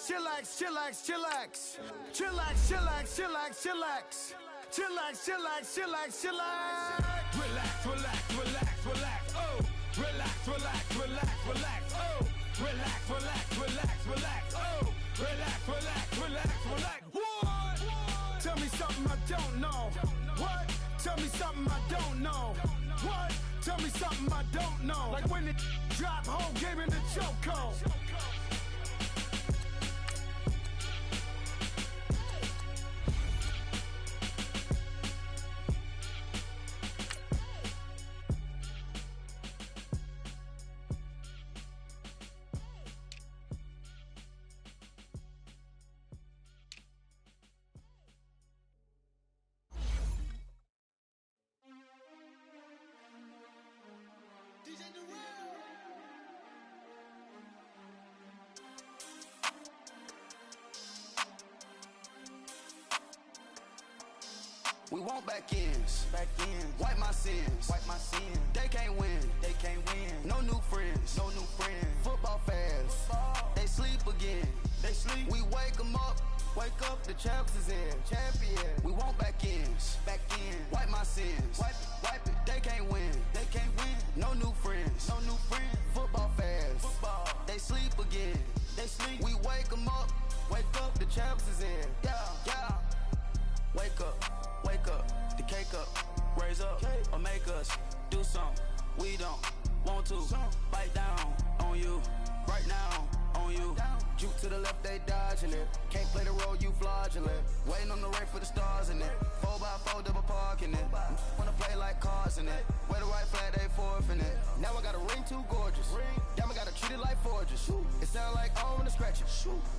chillax, chillax, chillax. Chillax, chillax, chillax, chillax. Chillax, chillax, chillax, chillax. Relax, relax, relax, relax, oh. Relax, relax, relax, relax, oh. Relax, relax, relax, relax, oh. Relax, relax, relax, relax. What? Tell me something I don't know. What? Tell me something I don't know. What? Tell me something I don't know. Like when it drop, whole game in the chokehold. We want back ends, wipe my sins, They can't win, No new friends, Football fans, they sleep again, We wake them up, the champs is in, We want back ends, wipe my sins, wipe it. They can't win, No new friends, Football fans, they sleep again, We wake them up, the champs is in, yeah. Wake up, the cake up, raise up, or make us do something we don't want to. Bite down on you, right now on you. Juke to the left, they dodging it. Can't play the role, you fraudulent. Waiting on the rain for the stars in it. 4x4 double parking it. Wanna play like cars in it. Wear the white flag, they forfeiting it. Now I got a ring too gorgeous. Diamond gotta treat it like forges. It sound like I wanna scratch it.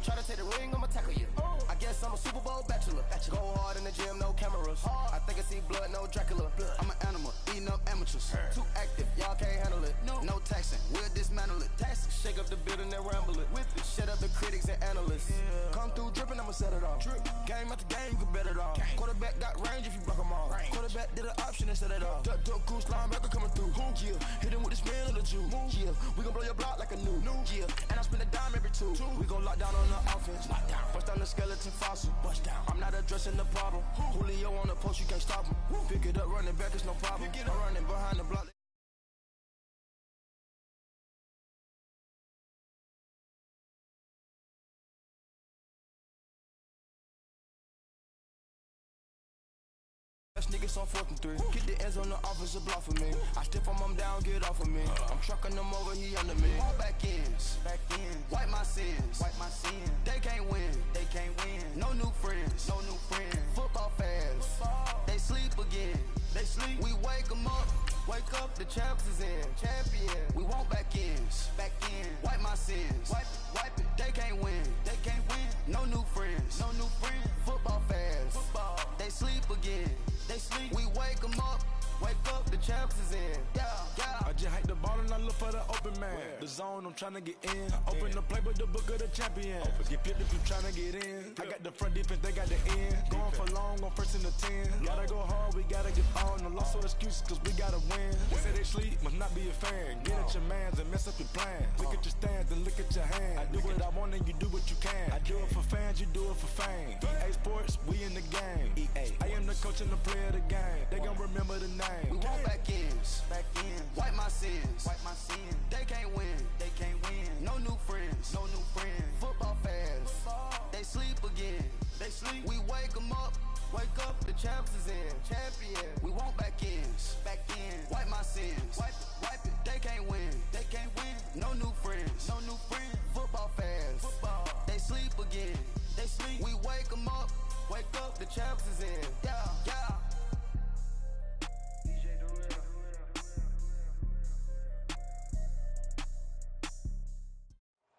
Try to take the ring, I'ma tackle you. I guess I'm a Super Bowl bachelor. Go hard in the gym, no cameras. I think I see blood, no Dracula. I'm an animal, eating up amateurs. Too active, y'all can't handle it. No taxing, we'll dismantle it. Shake up the building and ramble it. Shut up the critics and analysts. Come through dripping, I'ma set it off. Game after game, you can bet it off. Quarterback got range if you block them all. Quarterback did an option and set it off. Duck goose linebacker coming through. Yeah, hit him with the spin of the Jew. Yeah, we gon' blow your block like a new. Yeah, and I spend a dime every two. We gon' lock down on the offense. Bust down the skeleton fossil. I'm not addressing the problem. Julio on the post, you can't stop him. Pick it up, running back, it's no problem. I'm running behind the block. Niggas on 4th and 3. Get the ends on the officer block for me. I stiff him down, get off of me. I'm trucking them over, he under me. All back ends, wipe my sins, They can't win, No new friends, Football fans, they sleep again, We wake them up, the champs is in, We want back ends, wipe my sins, wipe it. They can't win, No new friends, Football fans, they sleep again. We wake them up, the champs is in, yeah. I just hike the ball and I look for the open man. The zone, I'm tryna get in. Open the playbook, the book of the champion. Get flipped if you tryna get in. I got the front defense, they got the end. Going for long, on 1st and the 10. Gotta go hard, we gotta get on. No loss or excuses, cause we gotta win. They say they sleep, must not be a fan. Get at your mans and mess up your plan. Look at your stands and look at your hands. I do what I want and you do what you can. I do it for fans, you do it for fame. EA Sports, we in the game. I am the coach and the player of the game. They gon' remember the name. We want back ends, wipe my sins, They can't win, No new friends, Football fans, they sleep again, We wake them up, the champs is in, We want back ends, wipe my sins, wipe it. They can't win, No new friends, Football fans, they sleep again, We wake them up, the champs is in, yeah.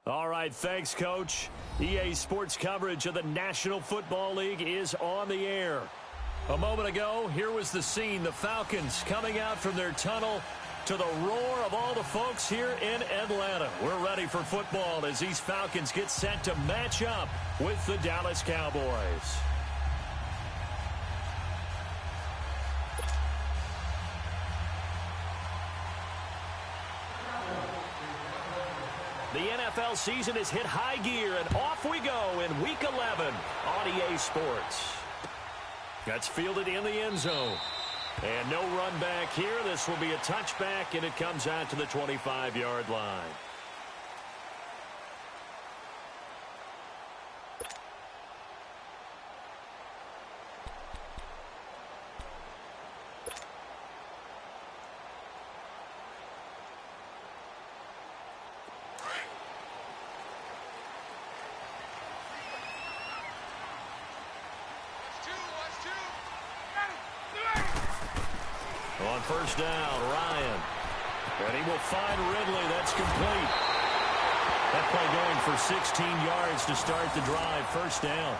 All right, thanks, Coach. EA Sports coverage of the National Football League is on the air. A moment ago, here was the scene. The Falcons coming out from their tunnel to the roar of all the folks here in Atlanta. We're ready for football as these Falcons get set to match up with the Dallas Cowboys. The NFL season has hit high gear, and off we go EA Sports. That's fielded in the end zone. And no run back here. This will be a touchback, and it comes out to the 25-yard line. On first down, Ryan. And he will find Ridley. That's complete. That play going for 16 yards to start the drive. First down.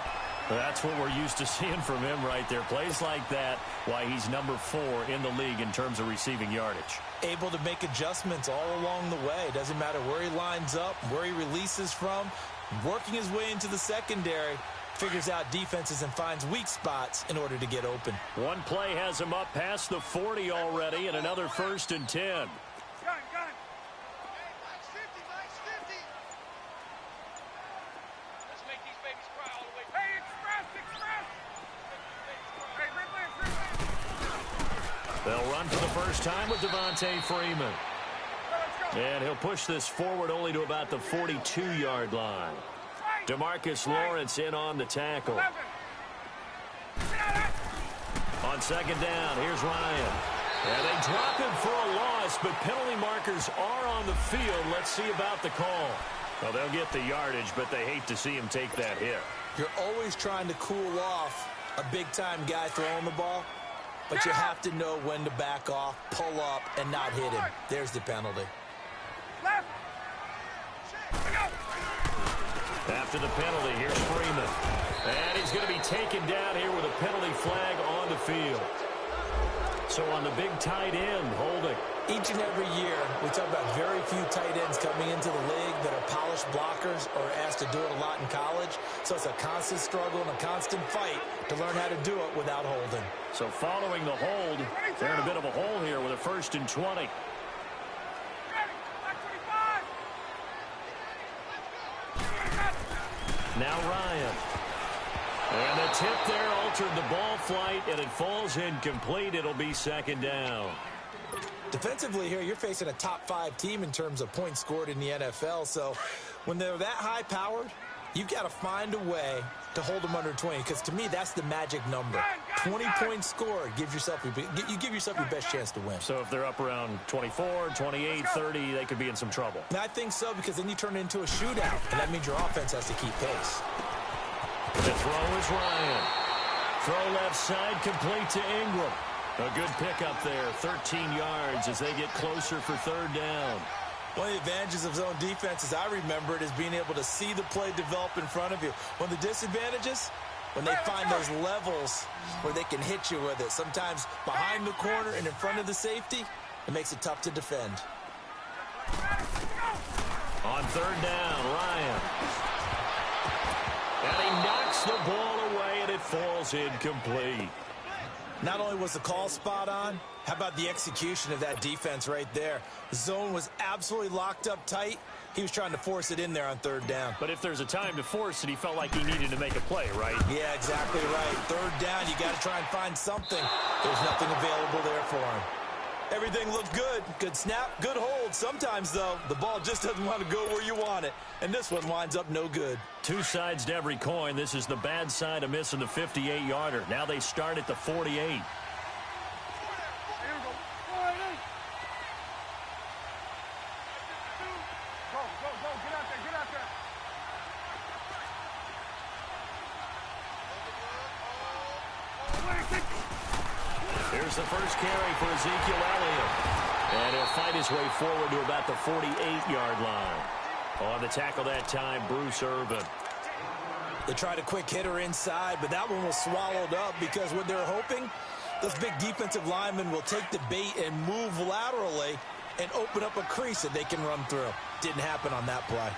That's what we're used to seeing from him right there. Plays like that, why he's number 4 in the league in terms of receiving yardage. Able to make adjustments all along the way. Doesn't matter where he lines up, where he releases from. Working his way into the secondary. Figures out defenses and finds weak spots in order to get open. One play has him up past the 40 already, and another 1st and 10. Gun. Let's make these babies cry all the way. Hey, express! Hey, They'll run for the first time with Devontae Freeman. And he'll push this forward only to about the 42-yard line. DeMarcus Lawrence in on the tackle. On second down, here's Ryan. And they drop him for a loss, but penalty markers are on the field. Let's see about the call. Well, they'll get the yardage, but they hate to see him take that hit. You're always trying to cool off a big-time guy throwing the ball, but you have to know when to back off, pull up, and not hit him. There's the penalty. Left. After the penalty, here's Freeman. And he's going to be taken down here with a penalty flag on the field. So on the big tight end, holding. Each and every year, we talk about very few tight ends coming into the league that are polished blockers or asked to do it a lot in college. So it's a constant struggle and a constant fight to learn how to do it without holding. So following the hold, they're in a bit of a hole here with a 1st and 20. Now Ryan. And the tip there altered the ball flight, and it falls incomplete. It'll be 2nd down. Defensively here, you're facing a top 5 team in terms of points scored in the NFL. So when they're that high-powered, you've got to find a way to hold them under 20, because to me, that's the magic number. 20 points scored, you give yourself your best chance to win. So if they're up around 24, 28, 30, they could be in some trouble. And I think so, because then you turn it into a shootout, and that means your offense has to keep pace. The throw is Ryan. Throw left side, complete to Ingram. A good pickup there, 13 yards as they get closer for 3rd down. One of the advantages of zone defense, as I remember it, is being able to see the play develop in front of you. One of the disadvantages, when they find those levels where they can hit you with it, sometimes behind the corner and in front of the safety, it makes it tough to defend. On 3rd down, Ryan. And he knocks the ball away, and it falls incomplete. Not only was the call spot on, how about the execution of that defense right there? The zone was absolutely locked up tight. He was trying to force it in there on 3rd down. But if there's a time to force it, he felt like he needed to make a play, right? Yeah, exactly right. 3rd down, you got to try and find something. There's nothing available there for him. Everything looked good. Good snap, good hold. Sometimes, though, the ball just doesn't want to go where you want it. And this one winds up no good. Two sides to every coin. This is the bad side of missing the 58-yarder. Now they start at the 48. Here's the first carry for Ezekiel Elliott. And he'll fight his way forward to about the 48-yard line. On the tackle that time, Bruce Irvin. They tried a quick hitter inside, but that one was swallowed up because what they're hoping, those big defensive linemen will take the bait and move laterally and open up a crease that they can run through. Didn't happen on that play.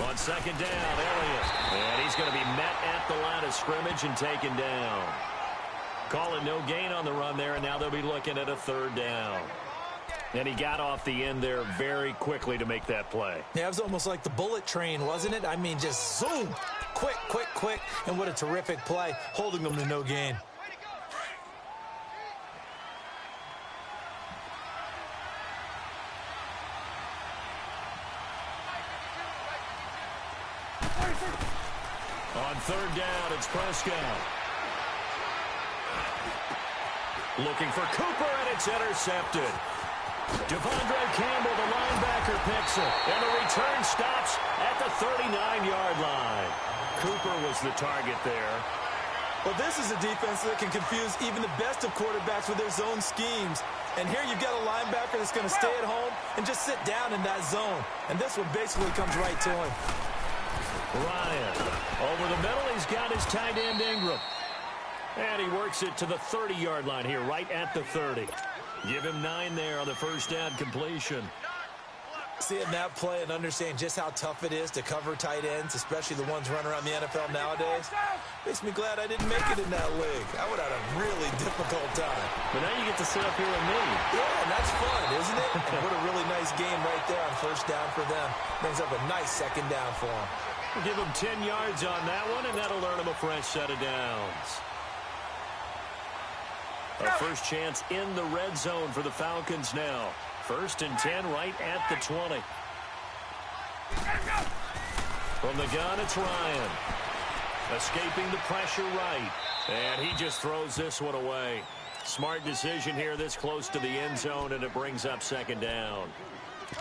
On second down, Elliott. And he's going to be met at the line of scrimmage and taken down. Calling no gain on the run there, and now they'll be looking at a 3rd down. And he got off the end there very quickly to make that play. Yeah, it was almost like the bullet train, wasn't it? I mean, just zoom. Quick, quick, quick. And what a terrific play, holding them to no gain. On third down, it's Prescott. Looking for Cooper, and it's intercepted. Devondre Campbell, the linebacker, picks it. And the return stops at the 39-yard line. Cooper was the target there. Well, this is a defense that can confuse even the best of quarterbacks with their zone schemes. And here you've got a linebacker that's going to stay at home and just sit down in that zone. And this one basically comes right to him. Ryan, over the middle, he's got his tight end Ingram. And he works it to the 30-yard line here, right at the 30. Give him 9 there on the first down completion. Seeing that play and understanding just how tough it is to cover tight ends, especially the ones running around the NFL nowadays, makes me glad I didn't make it in that league. I would have had a really difficult time. But now you get to sit up here with me. Yeah, and that's fun, isn't it? And what a really nice game right there on first down for them. Brings up a nice second down for them. We'll give him 10 yards on that one, and that'll earn him a fresh set of downs. A first chance in the red zone for the Falcons now. First and 10 right at the 20. From the gun, it's Ryan. Escaping the pressure right. And he just throws this one away. Smart decision here this close to the end zone, and it brings up second down.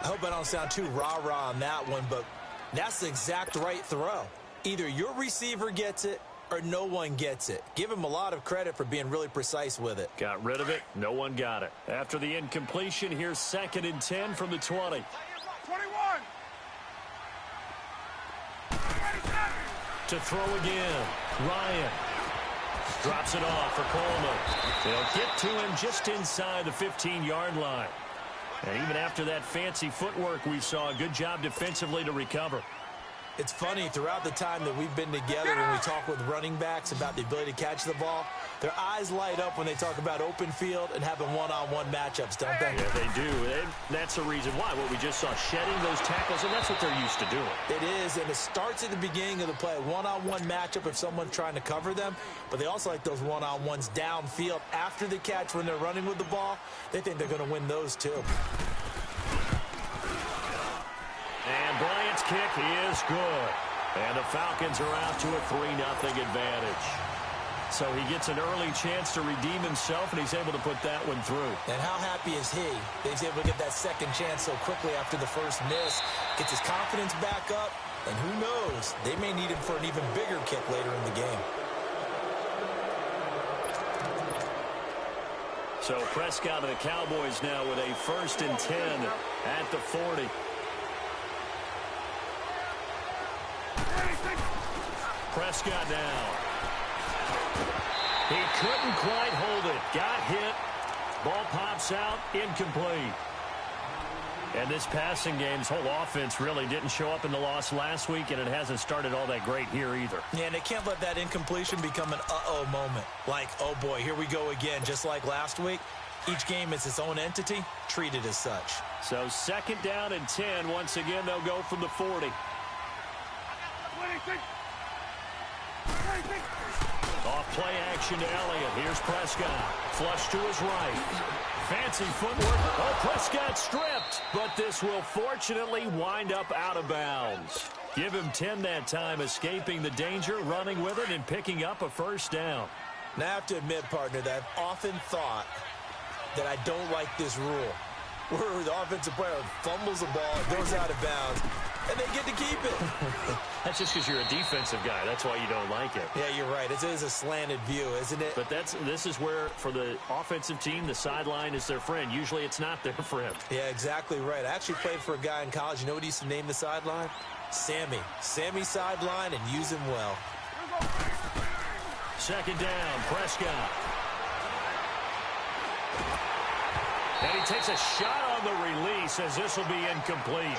I hope I don't sound too rah-rah on that one, but that's the exact right throw. Either your receiver gets it or no one gets it. Give him a lot of credit for being really precise with it. Got rid of it. No one got it. After the incompletion, here's second and 10 from the 20. 21. To throw again. Ryan drops it off for Coleman. They'll get to him just inside the 15-yard line. And even after that fancy footwork we saw, a good job defensively to recover. It's funny, throughout the time that we've been together, when we talk with running backs about the ability to catch the ball, their eyes light up when they talk about open field and having one-on-one matchups, don't they? Yeah, they do. That's the reason why. What we just saw, shedding those tackles, and that's what they're used to doing. It is, and it starts at the beginning of the play. One-on-one matchup if someone's trying to cover them, but they also like those one-on-ones downfield after the catch when they're running with the ball. They think they're going to win those too. And Bryant's kick is good. And the Falcons are out to a 3-0 advantage. So he gets an early chance to redeem himself, and he's able to put that one through. And how happy is he that he's able to get that second chance so quickly after the first miss, gets his confidence back up, and who knows, they may need him for an even bigger kick later in the game. So Prescott and the Cowboys now with a first and 10 at the 40. Prescott now. He couldn't quite hold it. Got hit. Ball pops out. Incomplete. And this passing game's whole offense really didn't show up in the loss last week, and it hasn't started all that great here either. Yeah, and they can't let that incompletion become an uh-oh moment. Like, oh boy, here we go again, just like last week. Each game is its own entity, treated as such. So second down and 10. Once again, they'll go from the 40. Off play action to Elliott. Here's Prescott. Flush to his right. Fancy footwork. Oh, Prescott stripped. But this will fortunately wind up out of bounds. Give him 10 that time, escaping the danger, running with it, and picking up a first down. Now, I have to admit, partner, that I've often thought that I don't like this rule, where the offensive player fumbles the ball, goes out of bounds, and they get to keep it. That's just because you're a defensive guy. That's why you don't like it. Yeah, you're right. It is a slanted view, isn't it? But this is where, for the offensive team, the sideline is their friend. Usually it's not their friend. Yeah, exactly right. I actually played for a guy in college. You know what he used to name the sideline? Sammy. Sammy sideline, and use him well. Second down, Prescott. And he takes a shot on the release as this will be incomplete.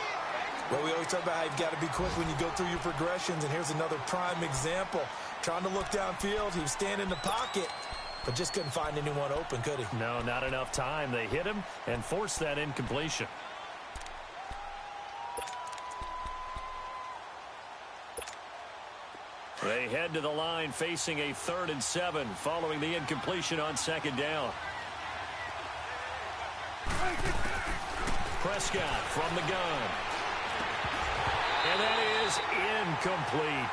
Well, we always talk about how you've got to be quick when you go through your progressions, and here's another prime example. Trying to look downfield, he was standing in the pocket, but just couldn't find anyone open, could he? No, not enough time. They hit him and forced that incompletion. They head to the line facing a 3rd and 7 following the incompletion on 2nd down. Prescott from the gun. And that is incomplete.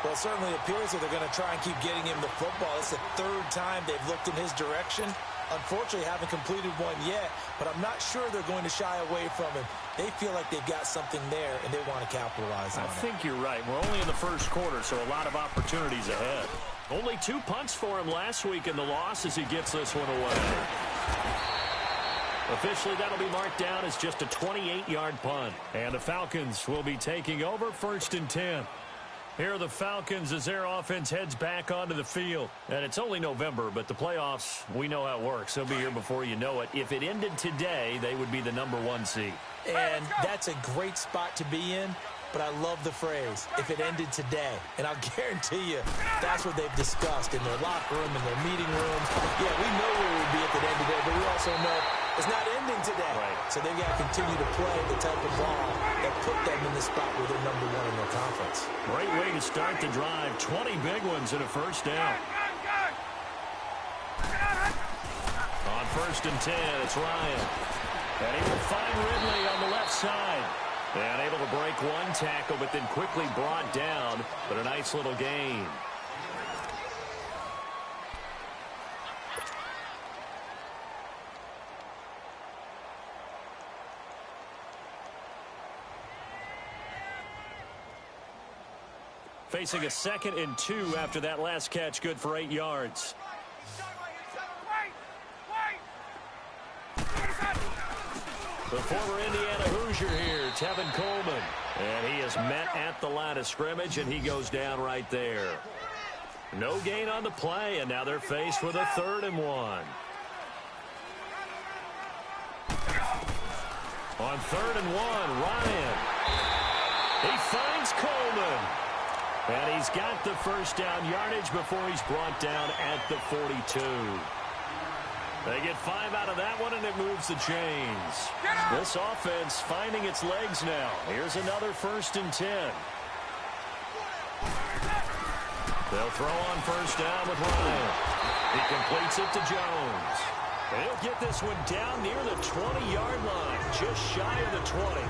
Well, it certainly appears that they're going to try and keep getting him the football. It's the 3rd time they've looked in his direction. Unfortunately, haven't completed one yet, but I'm not sure they're going to shy away from him. They feel like they've got something there, and they want to capitalize on it. I think you're right. We're only in the 1st quarter, so a lot of opportunities ahead. Only 2 punts for him last week in the loss as he gets this one away. Officially, that'll be marked down as just a 28-yard punt. And the Falcons will be taking over 1st and 10. Here are the Falcons as their offense heads back onto the field. And it's only November, but the playoffs, we know how it works. They'll be here before you know it. If it ended today, they would be the #1 seed. And that's a great spot to be in, but I love the phrase, if it ended today. And I'll guarantee you that's what they've discussed in their locker room, in their meeting rooms. Yeah, we know where we'd be if it ended today, but we also know it's not ending today. Right. So they've got to continue to play the type of ball that put them in the spot where they're #1 in their conference. Great way to start the drive. 20 big ones and a 1st down. On 1st and 10, it's Ryan. And he will find Ridley on the left side. And able to break one tackle, but then quickly brought down. But a nice little gain. Facing a 2nd and 2 after that last catch, good for 8 yards. The former Indiana Hoosier here, Tevin Coleman. And he is met at the line of scrimmage, and he goes down right there. No gain on the play, and now they're faced with a 3rd and 1. On 3rd and 1, Ryan. He finds Coleman. And he's got the 1st down yardage before he's brought down at the 42. They get 5 out of that one, and it moves the chains. This offense finding its legs now. Here's another 1st and 10. They'll throw on 1st down with Ryan. He completes it to Jones. And he'll get this one down near the 20-yard line, just shy of the 20.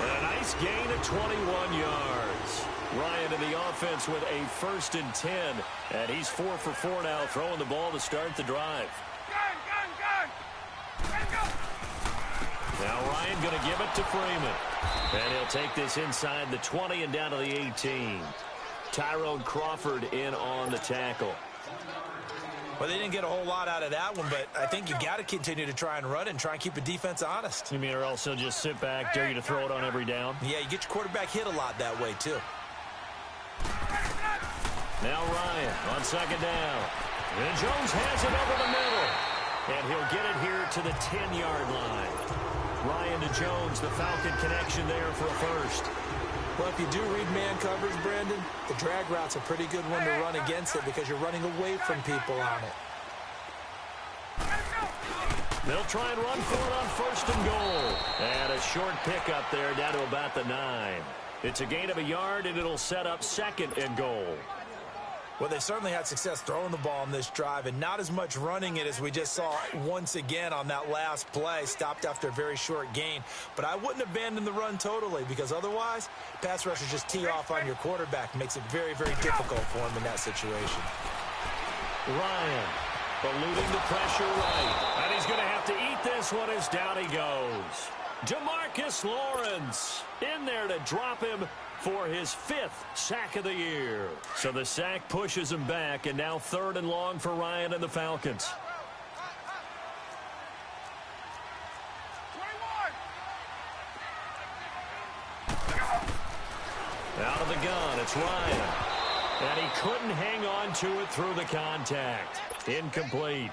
And a nice gain of 21 yards. Ryan in the offense with a 1st and 10. And he's 4 for 4 now, throwing the ball to start the drive. Now Ryan going to give it to Freeman. And he'll take this inside the 20 and down to the 18. Tyrone Crawford in on the tackle. Well, they didn't get a whole lot out of that one, but I think you got to continue to try and run and try and keep the defense honest. You mean or else he'll just sit back, dare you to throw it on every down? Yeah, you get your quarterback hit a lot that way, too. Now Ryan on 2nd down. And Jones has it over the middle. And he'll get it here to the 10-yard line. Ryan to Jones, the Falcon connection there for a 1st. Well, if you do read man coverage, Brandon, the drag route's a pretty good one to run against it because you're running away from people on it. They'll try and run for it on 1st and goal. And a short pickup there down to about the 9. It's a gain of a yard, and it'll set up 2nd and goal. Well, they certainly had success throwing the ball on this drive, and not as much running it as we just saw once again on that last play, stopped after a very short gain. But I wouldn't abandon the run totally, because otherwise, pass rushers just tee off on your quarterback. Makes it very, very difficult for him in that situation. Ryan eluding the pressure right. And he's going to have to eat this one as down he goes. DeMarcus Lawrence in there to drop him for his 5th sack of the year. So the sack pushes him back, and now 3rd and long for Ryan and the Falcons. Out of the gun, it's Ryan. And he couldn't hang on to it through the contact. Incomplete.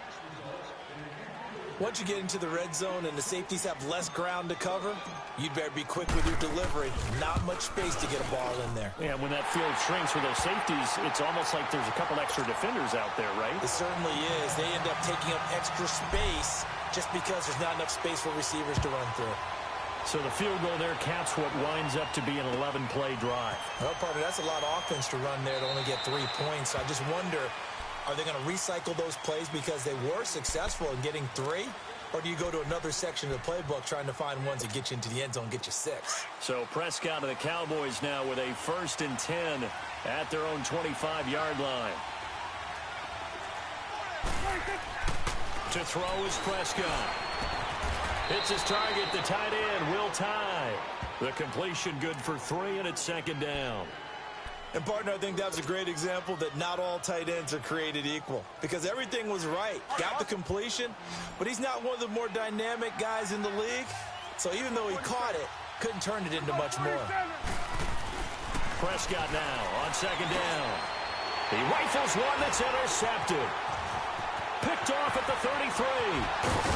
Once you get into the red zone and the safeties have less ground to cover, you'd better be quick with your delivery. Not much space to get a ball in there. Yeah, when that field shrinks for those safeties, it's almost like there's a couple extra defenders out there, right? It certainly is. They end up taking up extra space just because there's not enough space for receivers to run through. So the field goal there caps what winds up to be an 11-play drive. Well, partner, that's a lot of offense to run there to only get 3 points. I just wonder, are they going to recycle those plays because they were successful in getting 3? Or do you go to another section of the playbook trying to find ones that get you into the end zone, get you 6? So Prescott and the Cowboys now with a 1st and 10 at their own 25-yard line. To throw is Prescott. Hits his target, the tight end, Will Tye. The completion good for 3, and it's 2nd down. And, partner, I think that's a great example that not all tight ends are created equal. Because everything was right. Got the completion, but he's not one of the more dynamic guys in the league. So even though he caught it, couldn't turn it into much more. Prescott now on 2nd down. He rifles one that's intercepted. Picked off at the 33.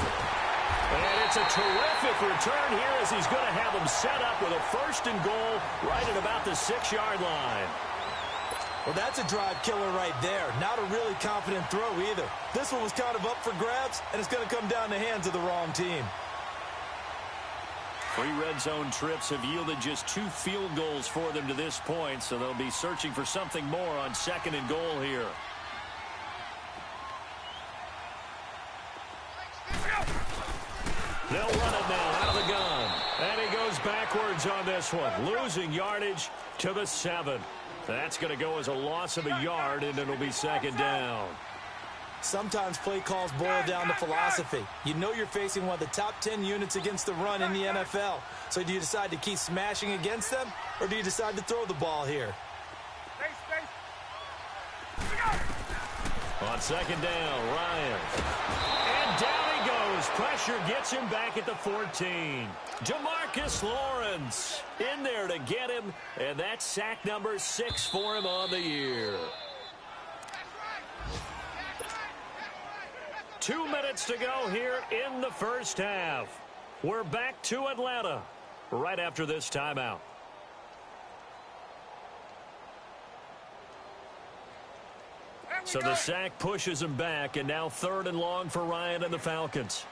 And it's a terrific return here as he's going to have him set up with a 1st and goal right at about the 6-yard line. Well, that's a drive killer right there. Not a really confident throw either. This one was kind of up for grabs, and it's going to come down the hands of the wrong team. 3 red zone trips have yielded just 2 field goals for them to this point, so they'll be searching for something more on 2nd and goal here. They'll run it now out of the gun. And he goes backwards on this one, losing yardage to the 7. That's going to go as a loss of a yard, and it'll be 2nd down. Sometimes play calls boil down to philosophy. You know you're facing one of the top 10 units against the run in the NFL. So do you decide to keep smashing against them, or do you decide to throw the ball here? On 2nd down, Ryan. And down he goes. Pressure gets him back at the 14. DeMarcus Lawrence in there to get him, and that's sack number 6 for him on the year. 2 minutes to go here in the first half. We're back to Atlanta right after this timeout. So the sack pushes him back, and now 3rd and long for Ryan and the Falcons.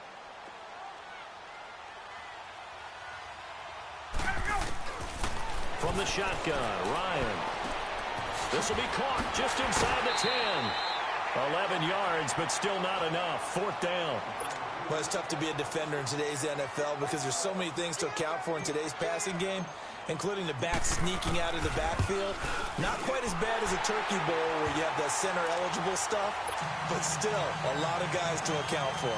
From the shotgun, Ryan. This will be caught just inside the 10. 11 yards, but still not enough. 4th down. Well, it's tough to be a defender in today's NFL because there's so many things to account for in today's passing game, including the back sneaking out of the backfield. Not quite as bad as a turkey bowl where you have the center-eligible stuff, but still a lot of guys to account for.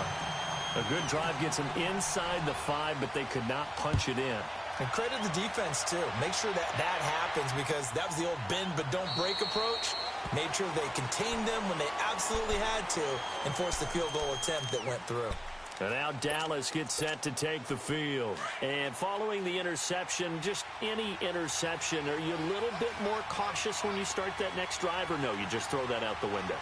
A good drive gets them inside the 5, but they could not punch it in. And credit the defense, too. Make sure that happens because that was the old bend but don't break approach. Made sure they contained them when they absolutely had to and forced the field goal attempt that went through. And now Dallas gets set to take the field. And following the interception, just any interception, are you a little bit more cautious when you start that next drive, or no, you just throw that out the window?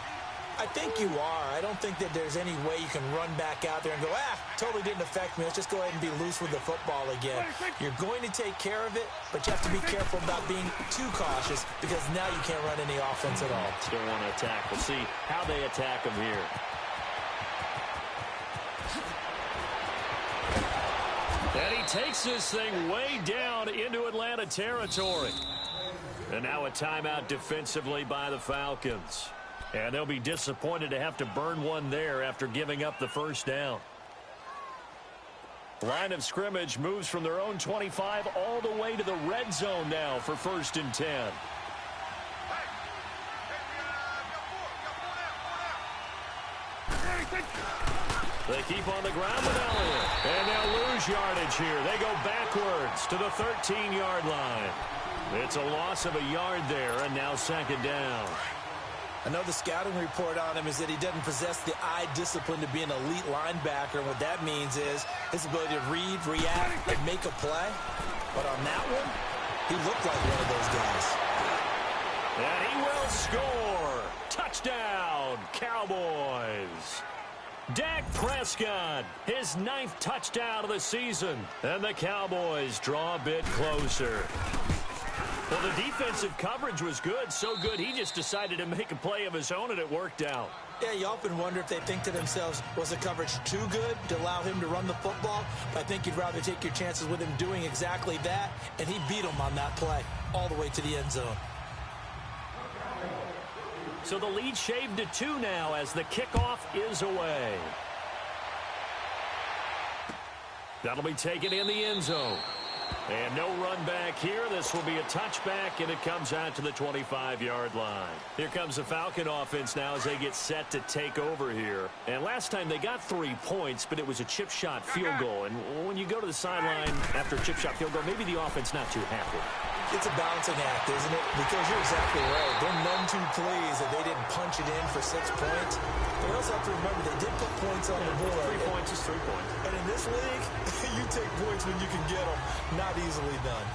I think you are. I don't think that there's any way you can run back out there and go, totally didn't affect me. Let's just go ahead and be loose with the football again. You're going to take care of it, but you have to be careful about being too cautious because now you can't run any offense at all. Still want to attack. We'll see how they attack him here. And he takes this thing way down into Atlanta territory. And now a timeout defensively by the Falcons. And they'll be disappointed to have to burn one there after giving up the 1st down. Line of scrimmage moves from their own 25 all the way to the red zone now for 1st and 10. They keep on the ground with Elliott. And they'll lose yardage here. They go backwards to the 13-yard line. It's a loss of a yard there, and now 2nd down. I know the scouting report on him is that he doesn't possess the eye discipline to be an elite linebacker. And what that means is his ability to read, react, and make a play. But on that one, he looked like one of those guys. And he will score. Touchdown, Cowboys. Dak Prescott, his 9th touchdown of the season. And the Cowboys draw a bit closer. Well, the defensive coverage was good, so good he just decided to make a play of his own, and it worked out. Yeah, you often wonder if they think to themselves, was the coverage too good to allow him to run the football? But I think you'd rather take your chances with him doing exactly that, and he beat him on that play all the way to the end zone. So the lead shaved to 2 now as the kickoff is away. That'll be taken in the end zone. And no run back here. This will be a touchback, and it comes out to the 25-yard line. Here comes the Falcon offense now as they get set to take over here. And last time they got 3 points, but it was a chip shot field goal. And when you go to the sideline after a chip shot field goal, maybe the offense not too happy. It's a balancing act, isn't it? Because you're exactly right. They're none too pleased that they didn't punch it in for 6 points. But you also have to remember they did put points on the board. 3 points is 3 points. And in this league, you take points when you can get them. Not easily done.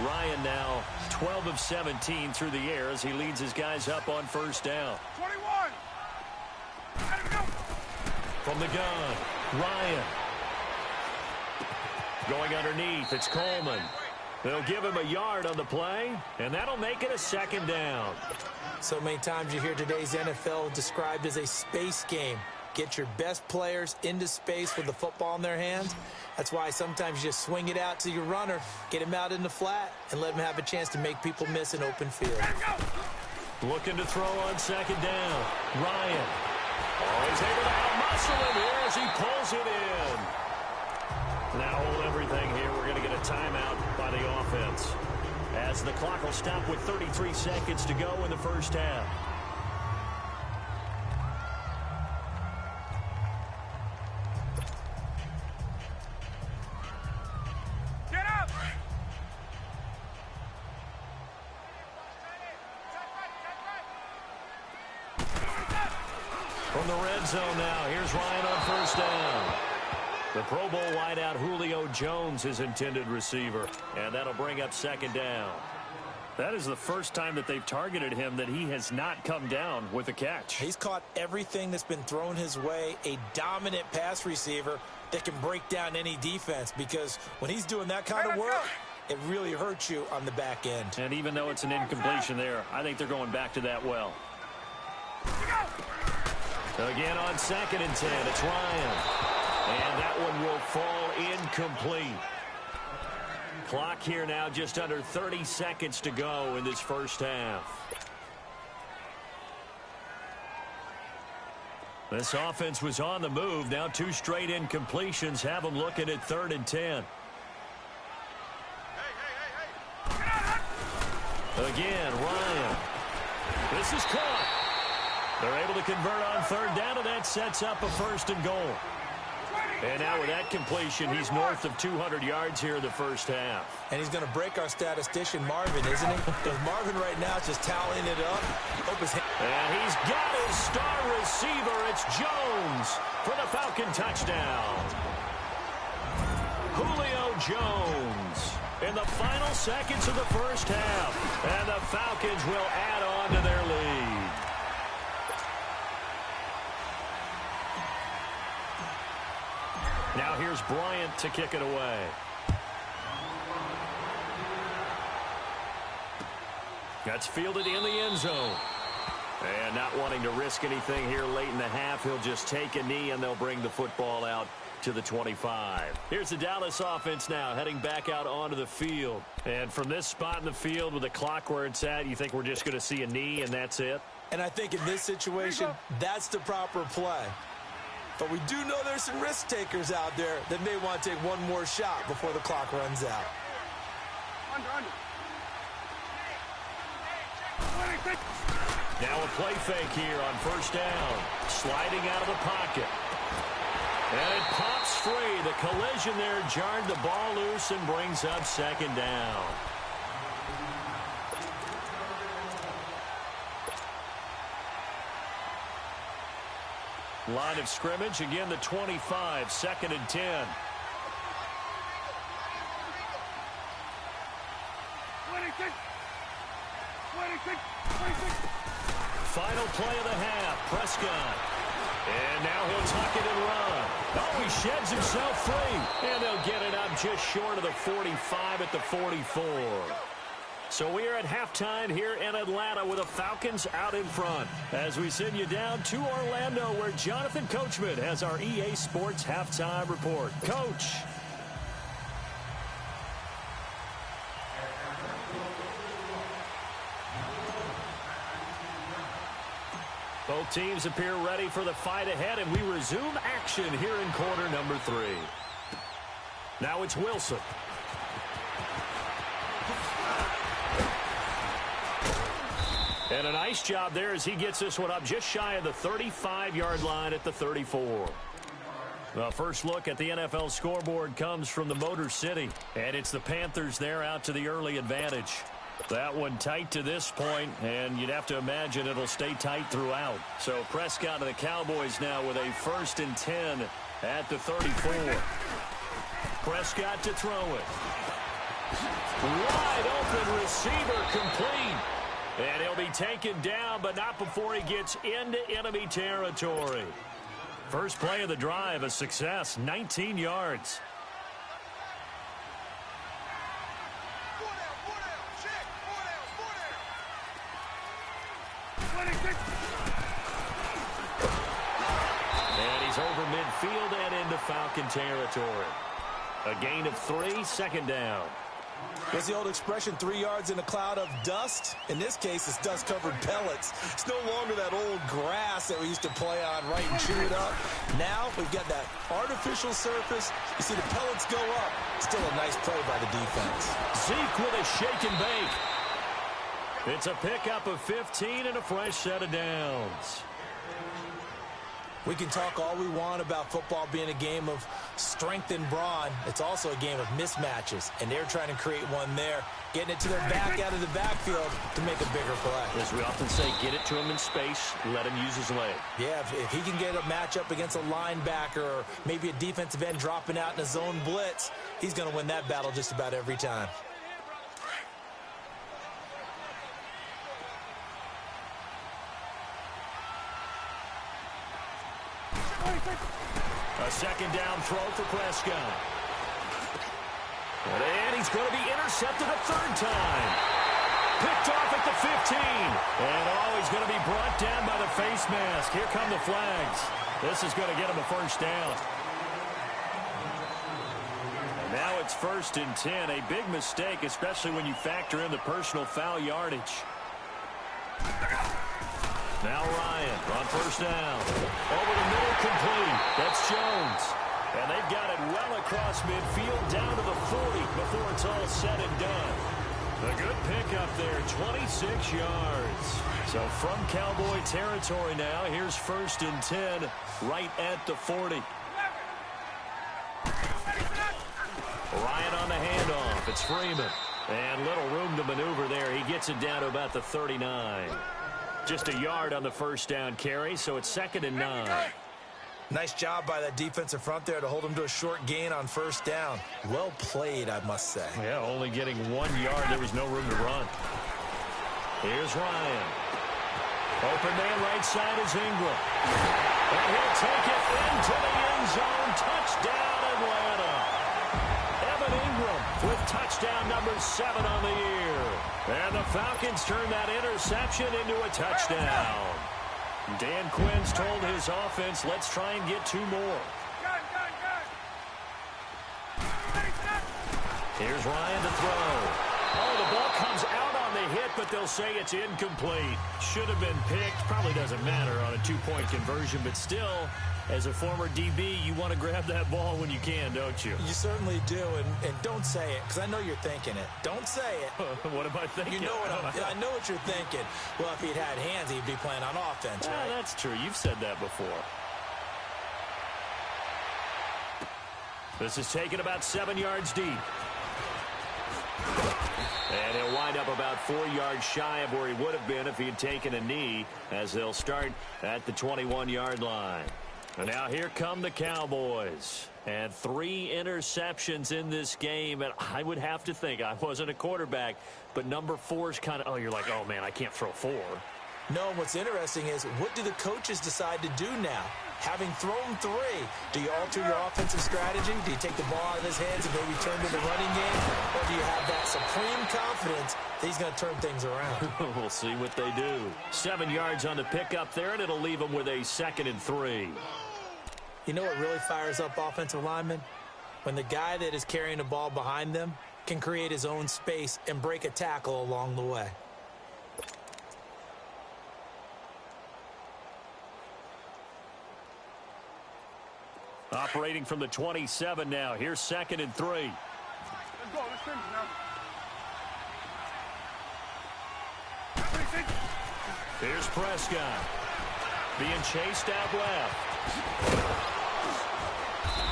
Ryan now 12 of 17 through the air as he leads his guys up on first down. 21. Let him go. From the gun, Ryan. Going underneath, it's Coleman. They'll give him a yard on the play, and that'll make it a 2nd down. So many times you hear today's NFL described as a space game. Get your best players into space with the football in their hands. That's why sometimes you just swing it out to your runner, get him out in the flat, and let him have a chance to make people miss an open field. Looking to throw on 2nd down. Ryan. Oh, he's able to out-muscle him here as he pulls it in. Now hold everything here. We're going to get a timeout by the offense, as the clock will stop with 33 seconds to go in the first half. Get up. From the red zone now, here's Ryan on first down. The Pro Bowl wideout Julio Jones, his intended receiver. And that'll bring up 2nd down. That is the first time that they've targeted him that he has not come down with a catch. He's caught everything that's been thrown his way. A dominant pass receiver that can break down any defense, because when he's doing that kind of work, it really hurts you on the back end. And even though it's an incompletion there, I think they're going back to that well. Again on 2nd and 10, it's Ryan. And that one will fall incomplete. Clock here now just under 30 seconds to go in this first half. This offense was on the move. Now 2 straight incompletions have them looking at 3rd and 10. Again, Ryan. This is caught. They're able to convert on 3rd down, and that sets up a 1st and goal. And now with that completion, he's north of 200 yards here in the first half. And he's going to break our statistician, Marvin, isn't he? Because Marvin right now is just tallying it up. And he's got his star receiver. It's Jones for the Falcon touchdown. Julio Jones in the final seconds of the first half. And the Falcons will add on to their lead. Now here's Bryant to kick it away. That's fielded in the end zone. And not wanting to risk anything here late in the half, he'll just take a knee and they'll bring the football out to the 25. Here's the Dallas offense now heading back out onto the field. And from this spot in the field with the clock where it's at, you think we're just going to see a knee and that's it? And I think in this situation, that's the proper play. But we do know there's some risk takers out there that may want to take one more shot before the clock runs out. Under. Now a play fake here on first down. Sliding out of the pocket. And it pops free. The collision there jarred the ball loose and brings up 2nd down. Line of scrimmage, again the 25, 2nd and 10. 26. Final play of the half. Prescott And now he'll tuck it and run. Oh, he sheds himself free. And they'll get it up just short of the 45 at the 44. So we are at halftime here in Atlanta with the Falcons out in front. As we send you down to Orlando where Jonathan Coachman has our EA Sports halftime report. Coach. Both teams appear ready for the fight ahead, and we resume action here in quarter number 3. Now it's Wilson. And a nice job there as he gets this one up just shy of the 35-yard line at the 34. The first look at the NFL scoreboard comes from the Motor City, and it's the Panthers there out to the early advantage. That one tight to this point, and you'd have to imagine it'll stay tight throughout. So Prescott and the Cowboys now with a 1st and 10 at the 34. Prescott to throw it. Wide open receiver complete. And he'll be taken down, but not before he gets into enemy territory. First play of the drive, a success, 19 yards. And he's over midfield and into Falcon territory. A gain of 3, 2nd down. There's the old expression, 3 yards in a cloud of dust. In this case, it's dust-covered pellets. It's no longer that old grass that we used to play on, right, and chew it up. Now we've got that artificial surface. You see the pellets go up. Still a nice play by the defense. Zeke with a shake and bake. It's a pickup of 15 and a fresh set of downs. We can talk all we want about football being a game of strength and brawn. It's also a game of mismatches, and they're trying to create one there, getting it to their back out of the backfield to make a bigger play. As we often say, get it to him in space, let him use his leg. Yeah, if he can get a matchup against a linebacker or maybe a defensive end dropping out in a zone blitz, he's going to win that battle just about every time. A 2nd down throw for Prescott. And he's going to be intercepted a 3rd time. Picked off at the 15. And he's going to be brought down by the face mask. Here come the flags. This is going to get him a 1st down. And now it's 1st and 10. A big mistake, especially when you factor in the personal foul yardage. Now Ryan on 1st down. Over the middle, complete. That's Jones. And they've got it well across midfield down to the 40 before it's all said and done. A good pickup there, 26 yards. So from Cowboy territory now, here's 1st and 10 right at the 40. Ryan on the handoff. It's Freeman. And little room to maneuver there. He gets it down to about the 39. Just a yard on the 1st down carry, so it's 2nd and 9. Nice job by that defensive front there to hold him to a short gain on 1st down. Well played, I must say. Yeah, only getting 1 yard. There was no room to run. Here's Ryan. Open man right side is Ingram. And he'll take it into the end zone. Touchdown, Atlanta. Evan Ingram with touchdown number 7 on the year. And the Falcons turn that interception into a touchdown. Dan Quinn's told his offense, let's try and get 2 more. Here's Ryan to throw. Oh, the ball comes out on the hit, but they'll say it's incomplete. Should have been picked. Probably doesn't matter on a 2-point conversion, but still, as a former DB, you want to grab that ball when you can, don't you? You certainly do, and don't say it, because I know you're thinking it. Don't say it. What am I thinking? You know what I know what you're thinking. Well, if he'd had hands, he'd be playing on offense, right? That's true. You've said that before. This is taken about 7 yards deep. And he'll wind up about 4 yards shy of where he would have been if he had taken a knee, as they'll start at the 21-yard line. And now here come the Cowboys. And 3 interceptions in this game. And I would have to think, I wasn't a quarterback, but number 4 is kind of, you're like, oh, man, I can't throw 4. No, what's interesting is, what do the coaches decide to do now? Having thrown 3, do you alter your offensive strategy? Do you take the ball out of his hands and maybe turn to the running game? Or do you have that supreme confidence that he's going to turn things around? We'll see what they do. 7 yards on the pickup there, and it'll leave them with a 2nd and 3. You know what really fires up offensive linemen? When the guy that is carrying the ball behind them can create his own space and break a tackle along the way. Operating from the 27 now. Here's 2nd and 3. Let's go. Let's finish now. Here's Prescott. Being chased out left.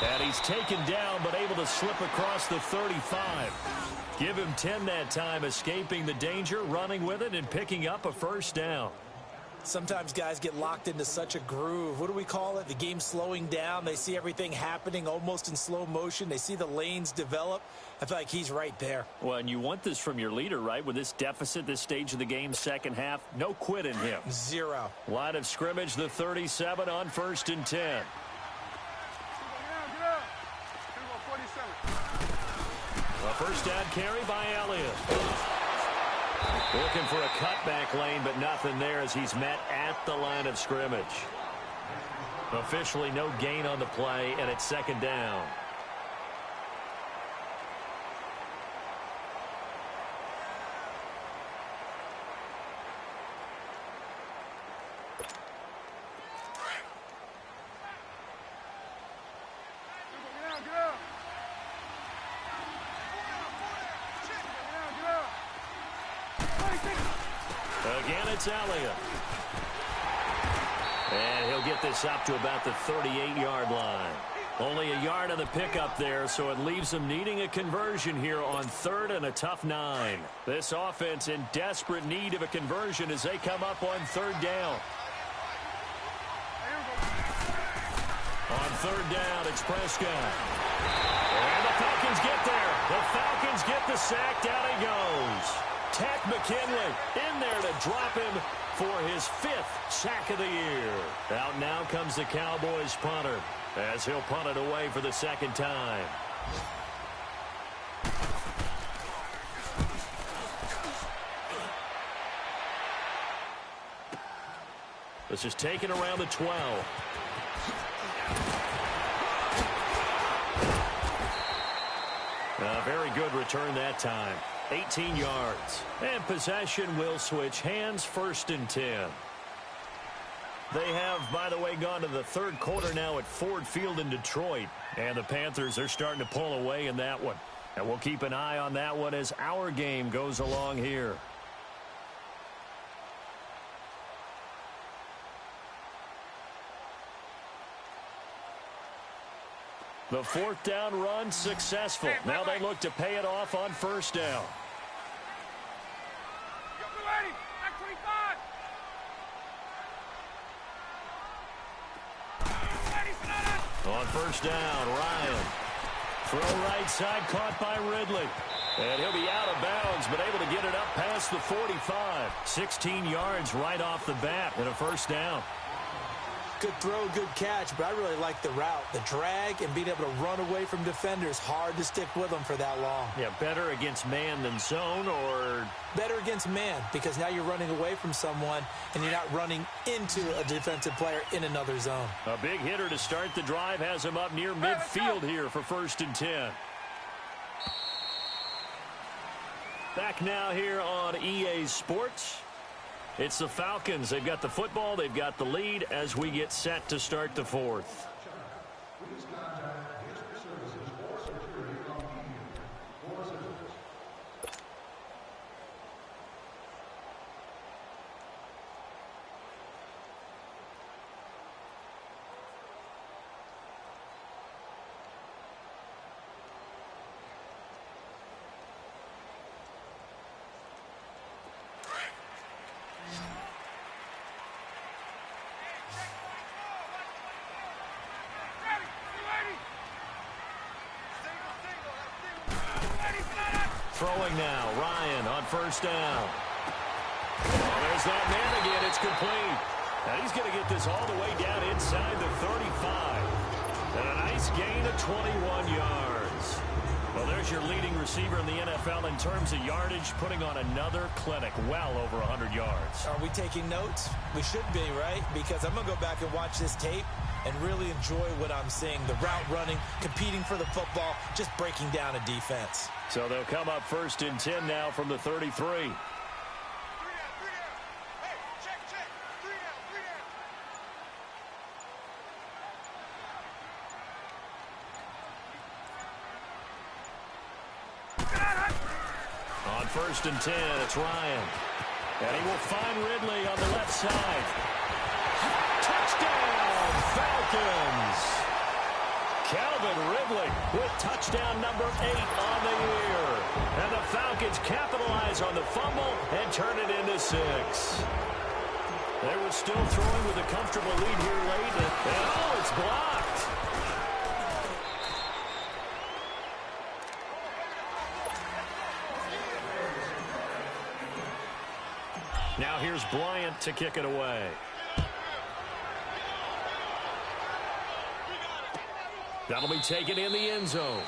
And he's taken down, but able to slip across the 35. Give him 10 that time, escaping the danger, running with it, and picking up a 1st down. Sometimes guys get locked into such a groove. What do we call it? The game's slowing down. They see everything happening almost in slow motion. They see the lanes develop. I feel like he's right there. Well, and you want this from your leader, right? With this deficit, this stage of the game, second half, no quit in him. 0. Line of scrimmage, the 37 on 1st and 10. A 1st down carry by Elliott. Looking for a cutback lane, but nothing there as he's met at the line of scrimmage. Officially no gain on the play, and it's 2nd down. Again, it's Elliott. And he'll get this up to about the 38-yard line. Only a yard on the pickup there, so it leaves them needing a conversion here on 3rd and a tough 9. This offense in desperate need of a conversion as they come up on 3rd down. On 3rd down, it's Prescott. And the Falcons get there. The Falcons get the sack. Down he goes. Ted McKinley in there to drop him for his 5th sack of the year. Out now comes the Cowboys punter as he'll punt it away for the 2nd time. This is taken around the 12. A very good return that time. 18 yards. And possession will switch hands, 1st and 10. They have, by the way, gone to the 3rd quarter now at Ford Field in Detroit. And the Panthers are starting to pull away in that one. And we'll keep an eye on that one as our game goes along here. The 4th down run successful. Now they look to pay it off on 1st down. On 1st down, Ryan. Throw right side, caught by Ridley. And he'll be out of bounds, but able to get it up past the 45. 16 yards right off the bat and a 1st down. Good throw, good catch, but I really like the route. The drag and being able to run away from defenders. Hard to stick with them for that long. Yeah, better against man than zone, or? Better against man, because now you're running away from someone and you're not running into a defensive player in another zone. A big hitter to start the drive has him up near midfield here for 1st and 10. Back now here on EA Sports. It's the Falcons. They've got the football. They've got the lead as we get set to start the 4th. Throwing now, Ryan on 1st down. Oh, there's that man again. It's complete. And he's going to get this all the way down inside the 35. And a nice gain of 21 yards. Well, there's your leading receiver in the NFL in terms of yardage, putting on another clinic, well over 100 yards. Are we taking notes? We should be, right? Because I'm going to go back and watch this tape and really enjoy what I'm seeing. The route running, competing for the football, just breaking down a defense. So they'll come up 1st and 10 now from the 33. On 1st and 10, it's Ryan. And he will find Ridley on the left side. Touchdown, Falcons! Calvin Ridley with touchdown number 8 on the year. And the Falcons capitalize on the fumble and turn it into 6. They were still throwing with a comfortable lead here late. And oh, it's blocked. Now here's Bryant to kick it away. That'll be taken in the end zone.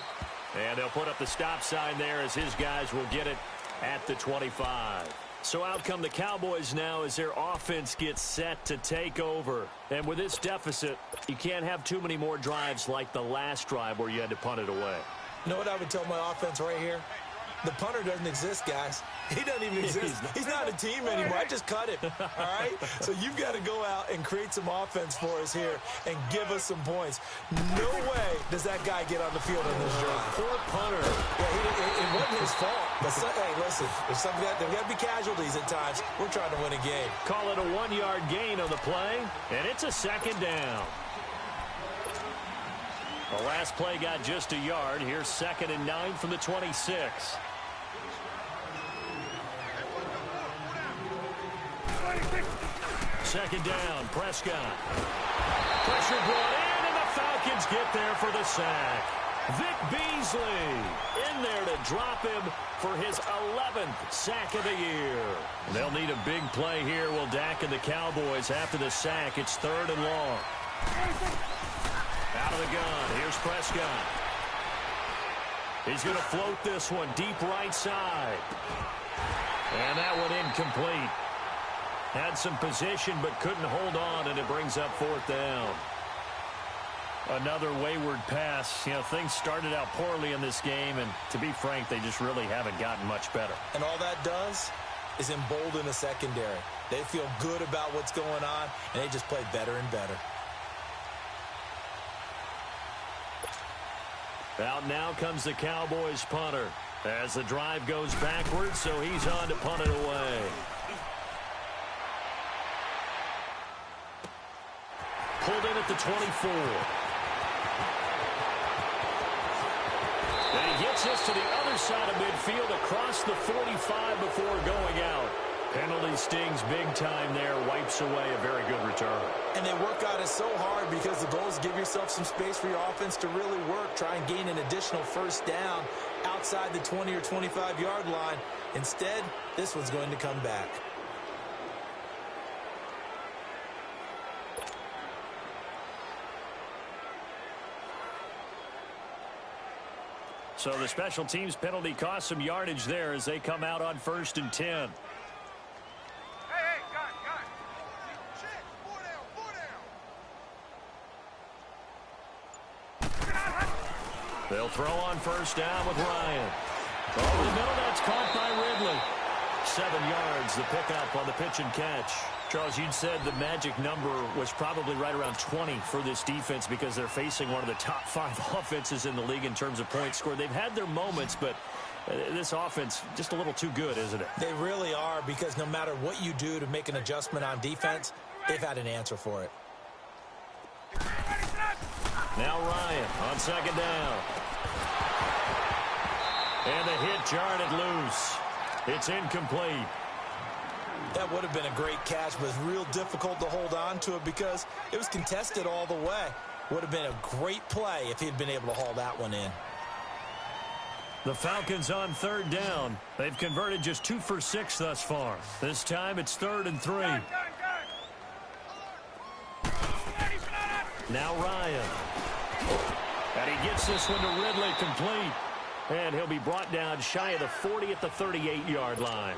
And they'll put up the stop sign there as his guys will get it at the 25. So out come the Cowboys now as their offense gets set to take over. And with this deficit, you can't have too many more drives like the last drive where you had to punt it away. You know what I would tell my offense right here? The punter doesn't exist, guys. He doesn't even exist. He's not a team anymore. I just cut him, all right? So you've got to go out and create some offense for us here and give us some points. No way does that guy get on the field on this drive. Poor punter. Yeah, it wasn't his fault. But, hey, listen, there's got to be casualties at times. We're trying to win a game. Call it a 1-yard gain on the play, and it's a 2nd down. The last play got just a yard. Here's 2nd and 9 from the 26. Second down, Prescott. Pressure brought in, and the Falcons get there for the sack. Vic Beasley in there to drop him for his 11th sack of the year. They'll need a big play here. Will Dak and the Cowboys after the sack. It's 3rd and long. Out of the gun, here's Prescott. He's going to float this one deep right side. And that one incomplete. Had some position but couldn't hold on, and it brings up 4th down. Another wayward pass. You know, things started out poorly in this game, and to be frank, they just really haven't gotten much better. And all that does is embolden the secondary. They feel good about what's going on, and they just play better and better. Out now comes the Cowboys punter as the drive goes backwards, so he's on to punt it away. Pulled in at the 24. And he gets this to the other side of midfield across the 45 before going out. Penalty stings big time there, wipes away a very good return. And they work on it so hard because the goal is give yourself some space for your offense to really work. Try and gain an additional 1st down outside the 20 or 25-yard line. Instead, this one's going to come back. So the special teams penalty cost some yardage there as they come out on 1st and 10. They'll throw on 1st down with Ryan. Over the middle, that's caught by Ridley. 7 yards, the pickup on the pitch and catch. Charles, you'd said the magic number was probably right around 20 for this defense because they're facing one of the top 5 offenses in the league in terms of points scored. They've had their moments, but this offense just a little too good, isn't it? They really are, because no matter what you do to make an adjustment on defense, they've had an answer for it. Now Ryan on 2nd down. And the hit jarred it loose. It's incomplete. That would have been a great catch, but it's real difficult to hold on to it because it was contested all the way. Would have been a great play if he'd been able to haul that one in. The Falcons on third down. They've converted just 2 for 6 thus far. This time it's 3rd and 3. Now Ryan. And he gets this one to Ridley complete. And he'll be brought down shy of the 40 at the 38-yard line.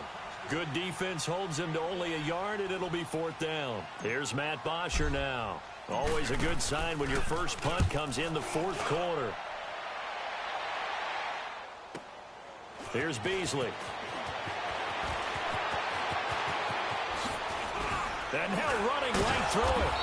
Good defense holds him to only a yard, and it'll be 4th down. Here's Matt Bosher now. Always a good sign when your first punt comes in the 4th quarter. Here's Beasley. And now running right through it.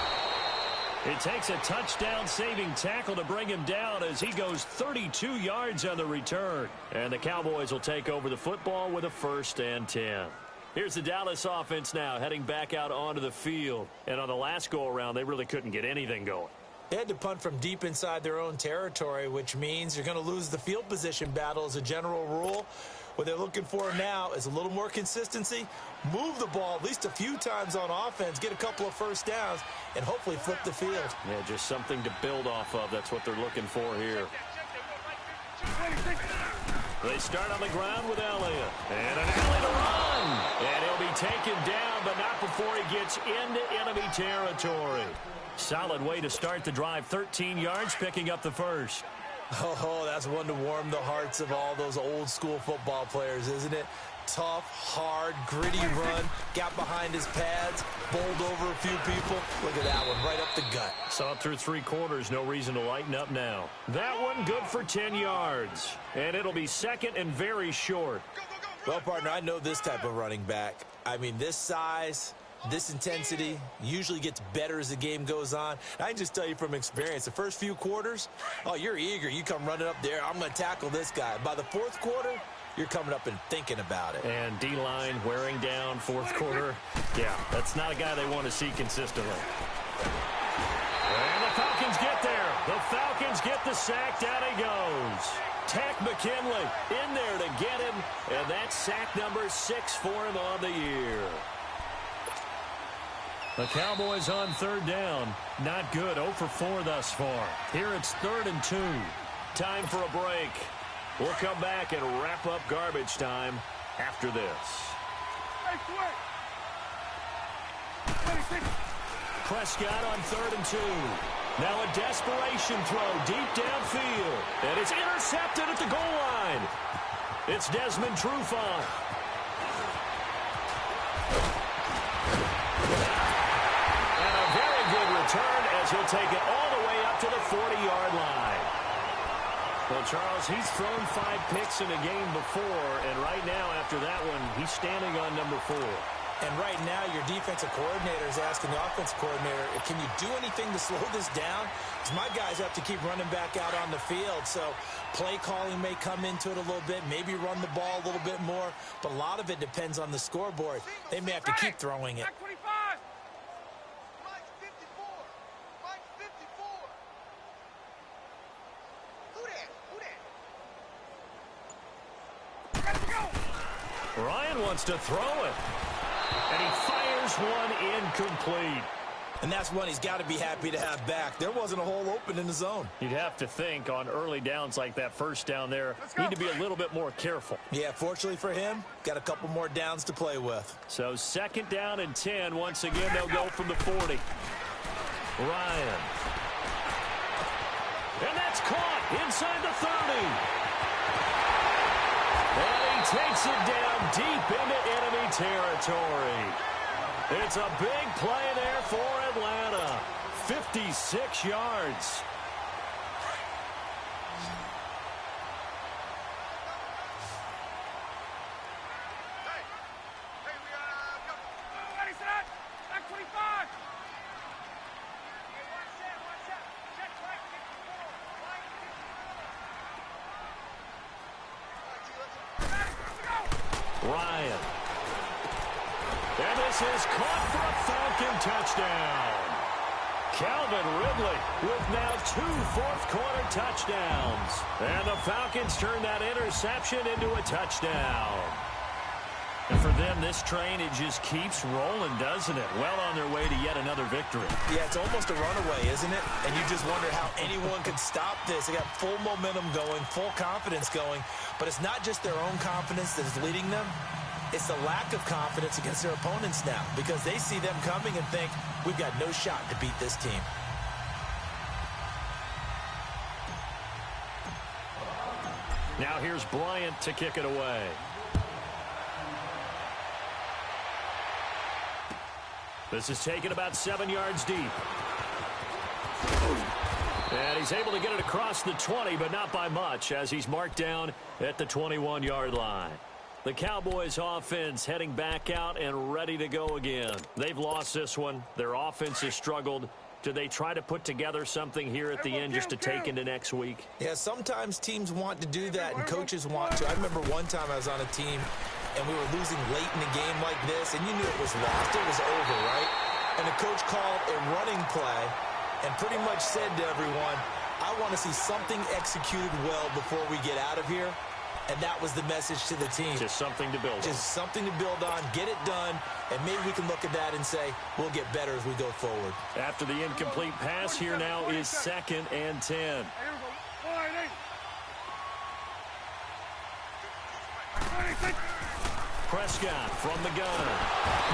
It takes a touchdown-saving tackle to bring him down as he goes 32 yards on the return. And the Cowboys will take over the football with a 1st and 10. Here's the Dallas offense now heading back out onto the field. And on the last go-around, they really couldn't get anything going. They had to punt from deep inside their own territory, which means you're going to lose the field position battle as a general rule. What they're looking for now is a little more consistency, move the ball at least a few times on offense, get a couple of first downs, and hopefully flip the field. Yeah, just something to build off of. That's what they're looking for here. They start on the ground with Elliott. And an alley to run. And he'll be taken down, but not before he gets into enemy territory. Solid way to start the drive. 13 yards, picking up the first. Oh, that's one to warm the hearts of all those old-school football players, isn't it? Tough, hard, gritty run, got behind his pads, bowled over a few people. Look at that one, right up the gut. Saw it through 3 quarters, no reason to lighten up now. That one good for 10 yards, and it'll be 2nd and very short. Well, partner, I know this type of running back. I mean, this size, this intensity usually gets better as the game goes on. I can just tell you from experience, the first few quarters, oh, you're eager. You come running up there, I'm going to tackle this guy. By the 4th quarter, you're coming up and thinking about it. And D-line wearing down 4th quarter. Yeah, that's not a guy they want to see consistently. And the Falcons get there. The Falcons get the sack. Down he goes. Tack McKinley in there to get him. And that's sack number 6 for him on the year. The Cowboys on third down. Not good. 0 for 4 thus far. Here it's 3rd and 2. Time for a break. We'll come back and wrap up garbage time after this. Prescott on 3rd and 2. Now a desperation throw deep downfield. And it's intercepted at the goal line. It's Desmond Trufant. And a very good return as he'll take it all the way up to the 40-yard line. Well, Charles, he's thrown 5 picks in a game before, and right now, after that one, he's standing on number 4. And right now, your defensive coordinator is asking the offensive coordinator, can you do anything to slow this down? Because my guys have to keep running back out on the field, so play calling may come into it a little bit, maybe run the ball a little bit more, but a lot of it depends on the scoreboard. They may have to keep throwing it. Ryan wants to throw it. And he fires one incomplete. And that's one he's got to be happy to have back. There wasn't a hole open in the zone. You'd have to think on early downs like that first down there, need to be a little bit more careful. Yeah, fortunately for him, got a couple more downs to play with. So 2nd down and 10. Once again, they'll go from the 40. Ryan. And that's caught inside the 30. And he takes it down deep into enemy territory. It's a big play there for Atlanta. 56 yards. Ryan. And this is caught for a Falcon touchdown. Calvin Ridley with now 2 fourth-quarter touchdowns. And the Falcons turn that interception into a touchdown. And for them, this train, it just keeps rolling, doesn't it? Well on their way to yet another victory. Yeah, it's almost a runaway, isn't it? And you just wonder how anyone could stop this. They got full momentum going, full confidence going. But it's not just their own confidence that is leading them. It's the lack of confidence against their opponents now because they see them coming and think, we've got no shot to beat this team. Now here's Bryant to kick it away. This is taken about 7 yards deep. And he's able to get it across the 20, but not by much, as he's marked down at the 21-yard line. The Cowboys offense heading back out and ready to go again. They've lost this one. Their offense has struggled. Do they try to put together something here at the end just to take into next week? Yeah, sometimes teams want to do that and coaches want to. I remember one time I was on a team and we were losing late in a game like this, and you knew it was lost. It was over, right? And the coach called a running play and pretty much said to everyone, I want to see something executed well before we get out of here. And that was the message to the team. Just something to build on. Just something to build on, get it done, and maybe we can look at that and say, we'll get better as we go forward. After the incomplete pass, here now is 2nd and 10. Prescott from the gun.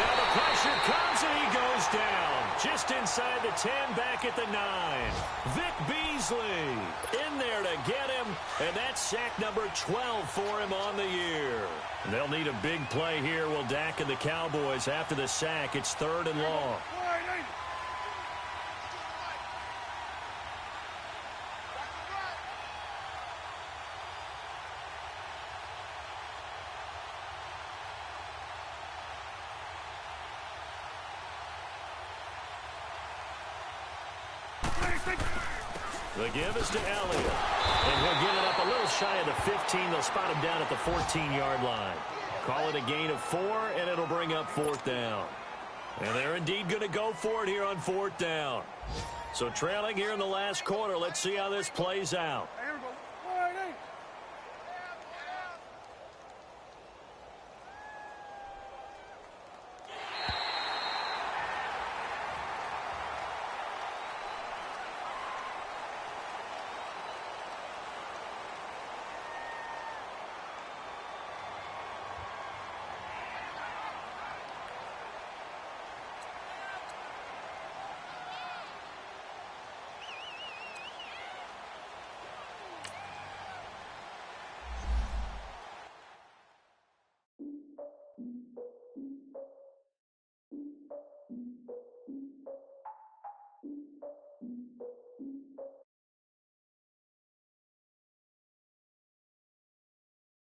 Now the pressure comes and he goes down. Just inside the 10, back at the 9. Vic Beasley in there to get him, and that's sack number 12 for him on the year. They'll need a big play here, will Dak and the Cowboys after the sack. It's 3rd and long. The give is to Elliott. And he'll get it up a little shy of the 15. They'll spot him down at the 14-yard line. Call it a gain of 4, and it'll bring up 4th down. And they're indeed going to go for it here on 4th down. So trailing here in the last quarter. Let's see how this plays out.